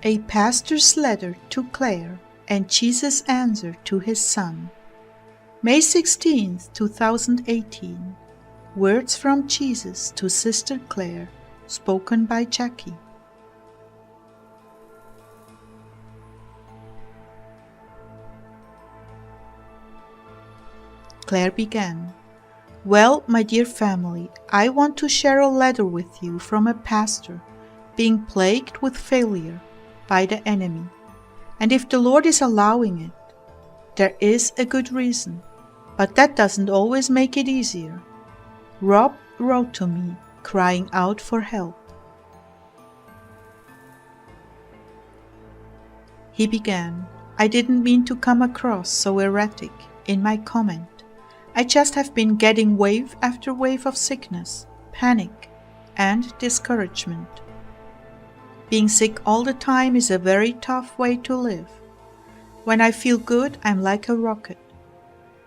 A pastor's letter to Clare and Jesus' answer to his son. May 16, 2018. Words from Jesus to Sister Clare, spoken by Jackie. Clare began. Well, my dear family, I want to share a letter with you from a pastor being plagued with failure by the enemy. And if the Lord is allowing it, there is a good reason, but that doesn't always make it easier. Rob wrote to me, crying out for help. He began, I didn't mean to come across so erratic in my comment. I just have been getting wave after wave of sickness, panic, and discouragement. Being sick all the time is a very tough way to live. When I feel good, I'm like a rocket.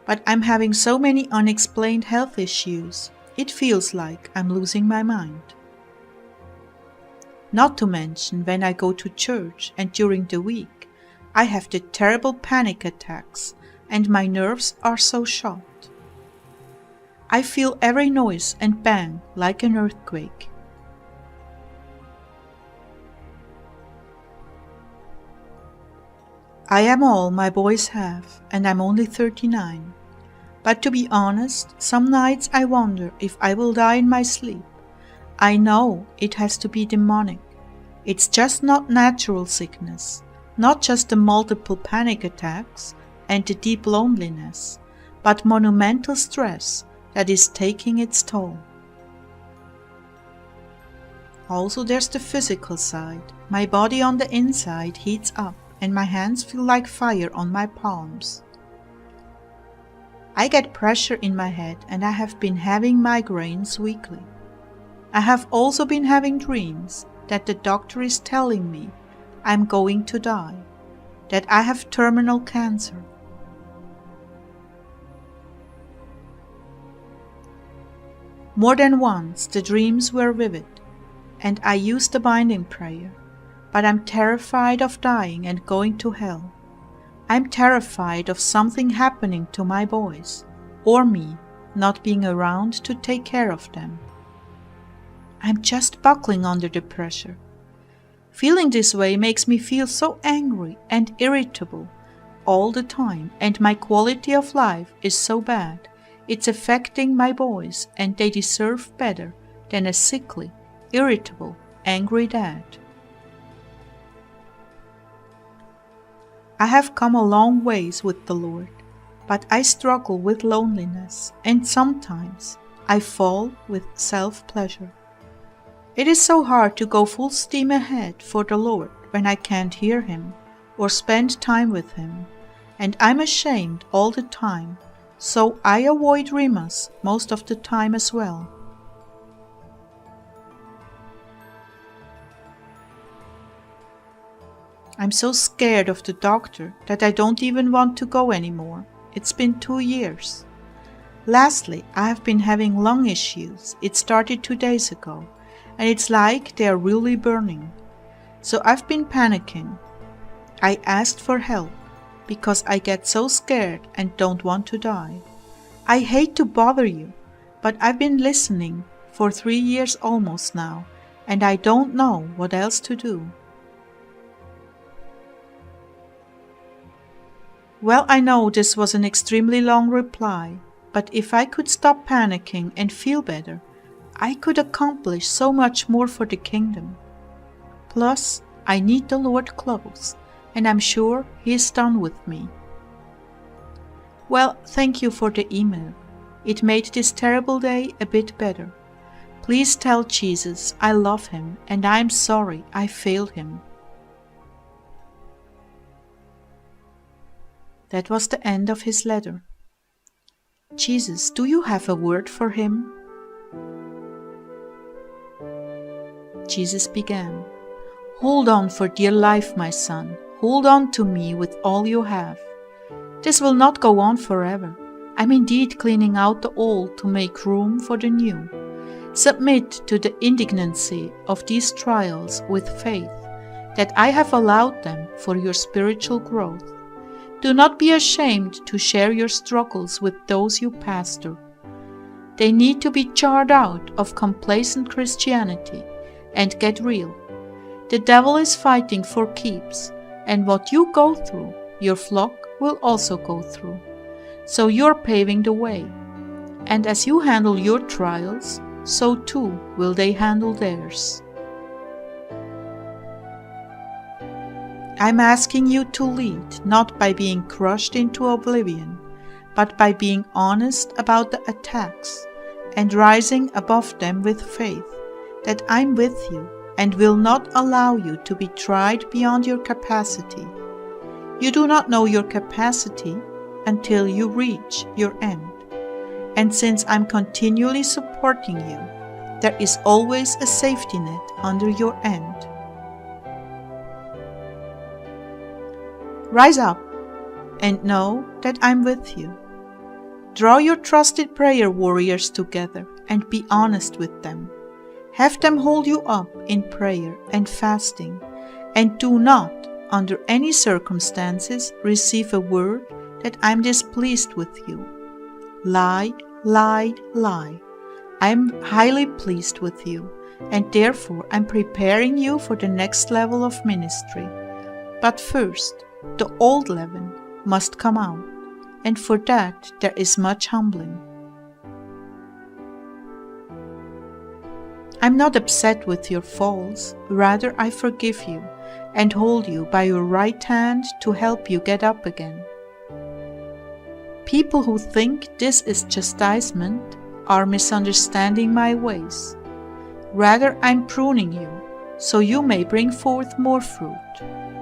But I'm having so many unexplained health issues, it feels like I'm losing my mind. Not to mention when I go to church and during the week, I have the terrible panic attacks and my nerves are so shot. I feel every noise and bang like an earthquake. I am all my boys have, and I'm only 39. But to be honest, some nights I wonder if I will die in my sleep. I know it has to be demonic. It's just not natural sickness, not just the multiple panic attacks and the deep loneliness, but monumental stress that is taking its toll. Also, there's the physical side. My body on the inside heats up and my hands feel like fire on my palms. I get pressure in my head and I have been having migraines weekly. I have also been having dreams that the doctor is telling me I'm going to die, that I have terminal cancer. More than once the dreams were vivid, and I used the binding prayer, but I'm terrified of dying and going to hell. I'm terrified of something happening to my boys, or me not being around to take care of them. I'm just buckling under the pressure. Feeling this way makes me feel so angry and irritable all the time, and my quality of life is so bad. It's affecting my boys, and they deserve better than a sickly, irritable, angry dad. I have come a long ways with the Lord, but I struggle with loneliness, and sometimes I fall with self-pleasure. It is so hard to go full steam ahead for the Lord when I can't hear Him or spend time with Him, and I'm ashamed all the time. So I avoid Rhemas most of the time as well. I'm so scared of the doctor that I don't even want to go anymore. It's been 2 years. Lastly, I have been having lung issues. It started 2 days ago, and it's like they are really burning. So I've been panicking. I asked for help, because I get so scared and don't want to die. I hate to bother you, but I've been listening for 3 years almost now, and I don't know what else to do. Well, I know this was an extremely long reply, but if I could stop panicking and feel better, I could accomplish so much more for the kingdom. Plus, I need the Lord close, and I'm sure He is done with me. Well, thank you for the email. It made this terrible day a bit better. Please tell Jesus I love Him and I'm sorry I failed Him. That was the end of his letter. Jesus, do you have a word for him? Jesus began, Hold on for dear life, my son. Hold on to me with all you have. This will not go on forever. I'm indeed cleaning out the old to make room for the new. Submit to the indignancy of these trials with faith, that I have allowed them for your spiritual growth. Do not be ashamed to share your struggles with those you pastor. They need to be jarred out of complacent Christianity and get real. The devil is fighting for keeps, and what you go through, your flock will also go through. So you're paving the way. And as you handle your trials, so too will they handle theirs. I'm asking you to lead, not by being crushed into oblivion, but by being honest about the attacks and rising above them with faith that I'm with you and will not allow you to be tried beyond your capacity. You do not know your capacity until you reach your end. And since I'm continually supporting you, there is always a safety net under your end. Rise up and know that I'm with you. Draw your trusted prayer warriors together and be honest with them. Have them hold you up in prayer and fasting, and do not, under any circumstances, receive a word that I'm displeased with you. Lie, lie, lie. I'm highly pleased with you, and therefore I'm preparing you for the next level of ministry. But first, the old leaven must come out, and for that there is much humbling. I'm not upset with your falls, rather I forgive you and hold you by your right hand to help you get up again. People who think this is chastisement are misunderstanding my ways. Rather, I'm pruning you, so you may bring forth more fruit.